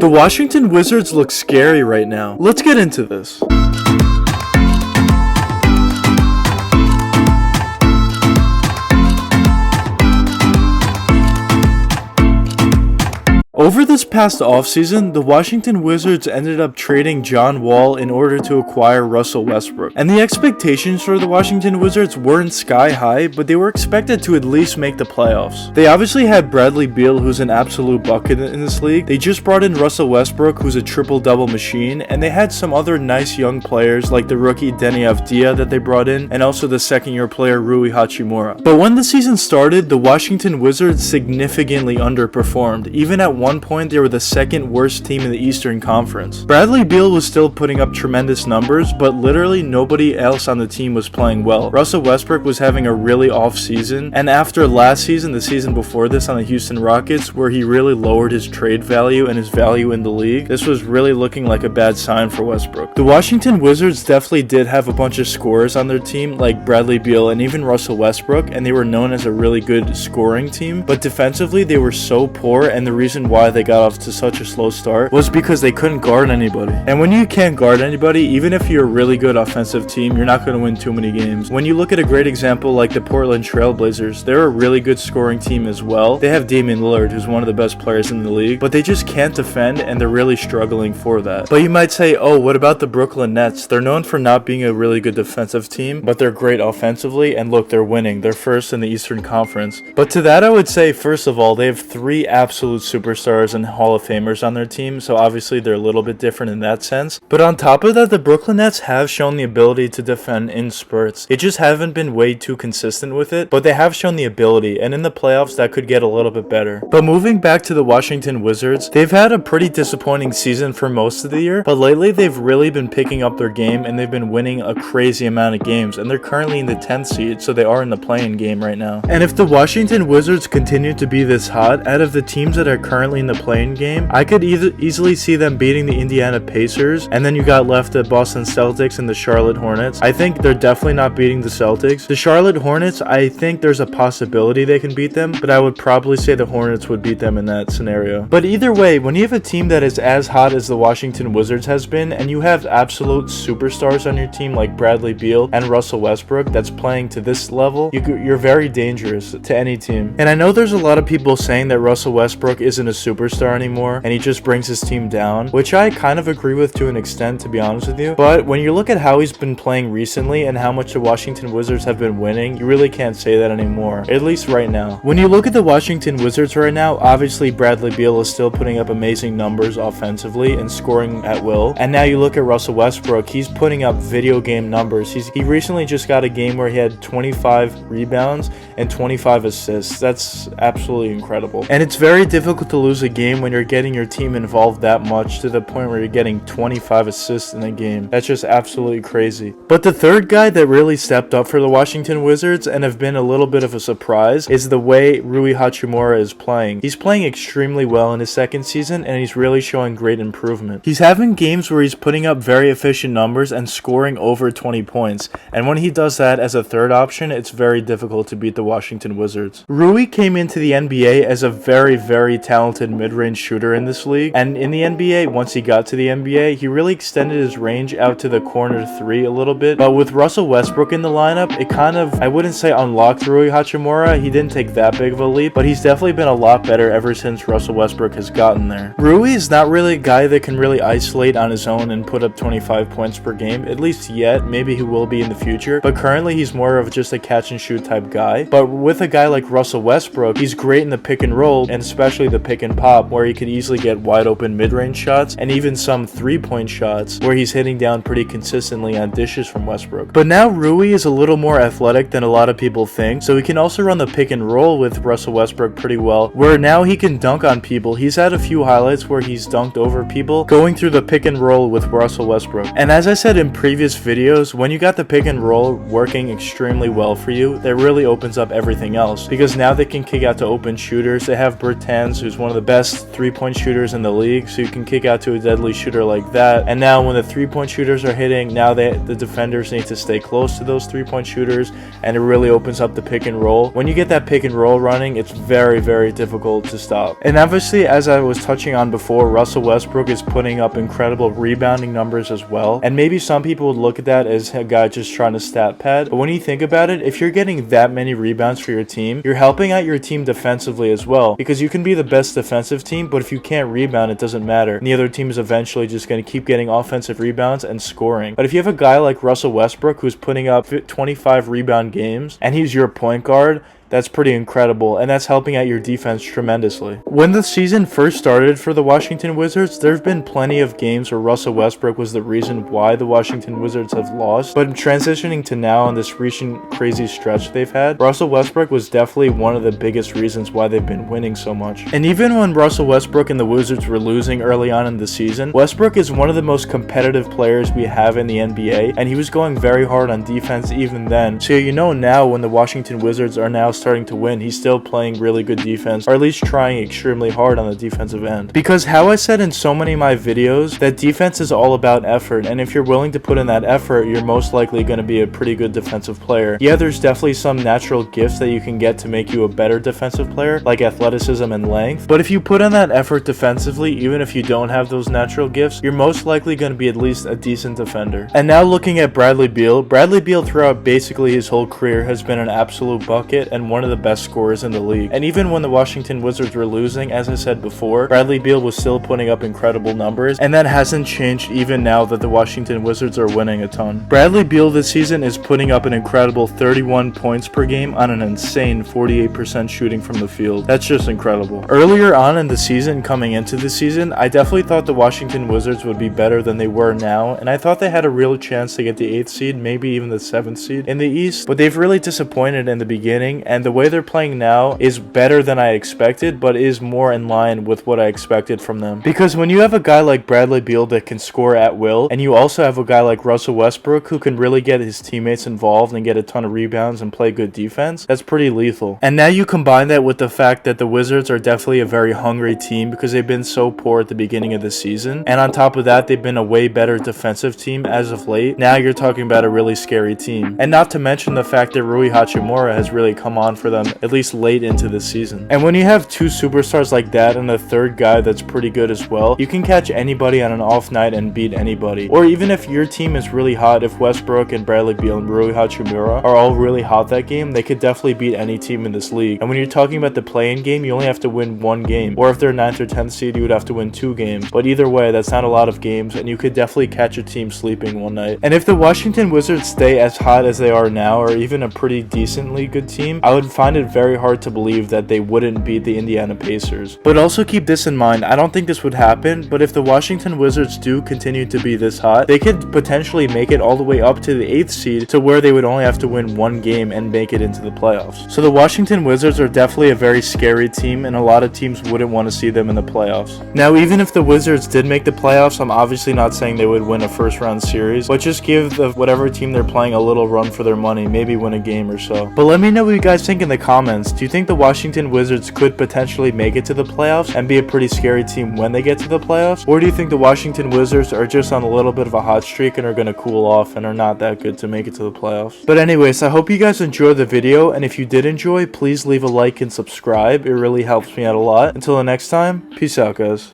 The Washington Wizards look scary right now. Let's get into this. Over this past offseason, the Washington Wizards ended up trading John Wall in order to acquire Russel Westbrook. And the expectations for the Washington Wizards weren't sky high, but they were expected to at least make the playoffs. They obviously had Bradley Beal, who's an absolute bucket in this league. They just brought in Russel Westbrook, who's a triple-double machine, and they had some other nice young players like the rookie Deni Avdija that they brought in, and also the second-year player Rui Hachimura. But when the season started, the Washington Wizards significantly underperformed. Even at one point, they were the second worst team in the Eastern Conference. Bradley Beal was still putting up tremendous numbers, but literally nobody else on the team was playing well. Russel Westbrook was having a really off season, and after last season, the season before this on the Houston Rockets, where he really lowered his trade value and his value in the league, this was really looking like a bad sign for Westbrook. The Washington Wizards definitely did have a bunch of scorers on their team, like Bradley Beal and even Russel Westbrook, and they were known as a really good scoring team, but defensively they were so poor, and the reason why they got off to such a slow start was because they couldn't guard anybody. And when you can't guard anybody, even if you're a really good offensive team, you're not going to win too many games. When you look at a great example like the Portland Trail Blazers, they're a really good scoring team as well. They have Damian Lillard, who's one of the best players in the league, but they just can't defend, and they're really struggling for that. But you might say, oh, what about the Brooklyn Nets? They're known for not being a really good defensive team, but they're great offensively, and look, they're winning. They're first in the Eastern Conference. But to that, I would say, first of all, they have three absolute superstars and Hall of Famers on their team, so obviously they're a little bit different in that sense. But on top of that, the Brooklyn Nets have shown the ability to defend in spurts. They just haven't been way too consistent with it, but they have shown the ability, and in the playoffs that could get a little bit better. But moving back to the Washington Wizards, they've had a pretty disappointing season for most of the year, but lately they've really been picking up their game, and they've been winning a crazy amount of games, and they're currently in the 10th seed, so they are in the play-in game right now. And if the Washington Wizards continue to be this hot, out of the teams that are currently in the play-in game, I could easily see them beating the Indiana Pacers, and then you got left the Boston Celtics and the Charlotte Hornets. I think they're definitely not beating the Celtics. The Charlotte Hornets, I think there's a possibility they can beat them, but I would probably say the Hornets would beat them in that scenario. But either way, when you have a team that is as hot as the Washington Wizards has been, and you have absolute superstars on your team like Bradley Beal and Russel Westbrook that's playing to this level, you're very dangerous to any team. And I know there's a lot of people saying that Russel Westbrook isn't a superstar anymore, and he just brings his team down, which I kind of agree with to an extent, to be honest with you. But when you look at how he's been playing recently and how much the Washington Wizards have been winning, you really can't say that anymore, at least right now. When you look at the Washington Wizards right now, obviously Bradley Beal is still putting up amazing numbers offensively and scoring at will. And now you look at Russel Westbrook, he's putting up video game numbers. He recently just got a game where he had 25 rebounds and 25 assists. That's absolutely incredible. And it's very difficult to lose a game when you're getting your team involved that much, to the point where you're getting 25 assists in a game. That's just absolutely crazy. But the third guy that really stepped up for the Washington Wizards and have been a little bit of a surprise is the way Rui Hachimura is playing. He's playing extremely well in his second season, and he's really showing great improvement. He's having games where he's putting up very efficient numbers and scoring over 20 points, and when he does that as a third option, it's very difficult to beat the Washington Wizards. Rui came into the NBA as a very, very talented mid-range shooter in this league, and in the NBA, once he got to the NBA, he really extended his range out to the corner three a little bit. But with Russel Westbrook in the lineup, it kind of, I wouldn't say unlocked Rui Hachimura. He didn't take that big of a leap, but he's definitely been a lot better ever since Russel Westbrook has gotten there. Rui is not really a guy that can really isolate on his own and put up 25 points per game, at least yet. Maybe he will be in the future, but currently he's more of just a catch and shoot type guy. But with a guy like Russel Westbrook, he's great in the pick and roll, and especially the pick and pop, where he could easily get wide open mid-range shots and even some three-point shots where he's hitting down pretty consistently on dishes from Westbrook. But now Rui is a little more athletic than a lot of people think, so he can also run the pick and roll with Russel Westbrook pretty well, where now he can dunk on people. He's had a few highlights where he's dunked over people going through the pick and roll with Russel Westbrook. And as I said in previous videos, when you got the pick and roll working extremely well for you, that really opens up everything else, because now they can kick out to open shooters. They have Bertans, who's one of the best three-point shooters in the league, so you can kick out to a deadly shooter like that. And now when the three-point shooters are hitting, now the defenders need to stay close to those three-point shooters, and it really opens up the pick and roll. When you get that pick and roll running, it's very, very difficult to stop. And obviously, as I was touching on before, Russell Westbrook is putting up incredible rebounding numbers as well. And maybe some people would look at that as a guy just trying to stat pad, but when you think about it, if you're getting that many rebounds for your team, you're helping out your team defensively as well, because you can be the best defensive team, but if you can't rebound, it doesn't matter. And the other team is eventually just going to keep getting offensive rebounds and scoring. But if you have a guy like Russell Westbrook who's putting up 25 rebound games and he's your point guard, that's pretty incredible, and that's helping out your defense tremendously. When the season first started for the Washington Wizards, there have been plenty of games where Russell Westbrook was the reason why the Washington Wizards have lost, but transitioning to now on this recent crazy stretch they've had, Russell Westbrook was definitely one of the biggest reasons why they've been winning so much. And even when Russell Westbrook and the Wizards were losing early on in the season, Westbrook is one of the most competitive players we have in the NBA, and he was going very hard on defense even then. So you know now when the Washington Wizards are now starting to win, he's still playing really good defense, or at least trying extremely hard on the defensive end. Because how I said in so many of my videos, that defense is all about effort, and if you're willing to put in that effort, you're most likely going to be a pretty good defensive player. Yeah, there's definitely some natural gifts that you can get to make you a better defensive player, like athleticism and length, but if you put in that effort defensively, even if you don't have those natural gifts, you're most likely going to be at least a decent defender. And now looking at Bradley Beal throughout basically his whole career has been an absolute bucket and one of the best scorers in the league. And even when the Washington Wizards were losing, as I said before, Bradley Beal was still putting up incredible numbers, and that hasn't changed even now that the Washington Wizards are winning a ton. Bradley Beal this season is putting up an incredible 31 points per game on an insane 48% shooting from the field. That's just incredible. Earlier on in the season, coming into the season, I definitely thought the Washington Wizards would be better than they were now, and I thought they had a real chance to get the 8th seed, maybe even the 7th seed in the East, but they've really disappointed in the beginning, and the way they're playing now is better than I expected, but is more in line with what I expected from them. Because when you have a guy like Bradley Beal that can score at will, and you also have a guy like Russell Westbrook who can really get his teammates involved and get a ton of rebounds and play good defense, that's pretty lethal. And now you combine that with the fact that the Wizards are definitely a very hungry team because they've been so poor at the beginning of the season, and on top of that, they've been a way better defensive team as of late. Now you're talking about a really scary team. And not to mention the fact that Rui Hachimura has really come on for them, at least late into the season. And when you have two superstars like that and a third guy that's pretty good as well, you can catch anybody on an off night and beat anybody. Or even if your team is really hot, if Westbrook and Bradley Beal and Rui Hachimura are all really hot that game, they could definitely beat any team in this league. And when you're talking about the play-in game, you only have to win one game. Or if they're 9th or 10th seed, you would have to win 2 games. But either way, that's not a lot of games, and you could definitely catch a team sleeping one night. And if the Washington Wizards stay as hot as they are now, or even a pretty decently good team, I would find it very hard to believe that they wouldn't beat the Indiana Pacers. But also keep this in mind, I don't think this would happen, but if the Washington Wizards do continue to be this hot, they could potentially make it all the way up to the 8th seed to where they would only have to win 1 game and make it into the playoffs. So the Washington Wizards are definitely a very scary team, and a lot of teams wouldn't want to see them in the playoffs. Now, even if the Wizards did make the playoffs, I'm obviously not saying they would win a first round series, but just give whatever team they're playing a little run for their money, maybe win a game or so. But let me know what you guys think in the comments. Do you think the Washington Wizards could potentially make it to the playoffs and be a pretty scary team when they get to the playoffs? Or do you think the Washington Wizards are just on a little bit of a hot streak and are going to cool off and are not that good to make it to the playoffs? But anyways, I hope you guys enjoyed the video, and if you did enjoy, please leave a like and subscribe. It really helps me out a lot. Until the next time, peace out, guys.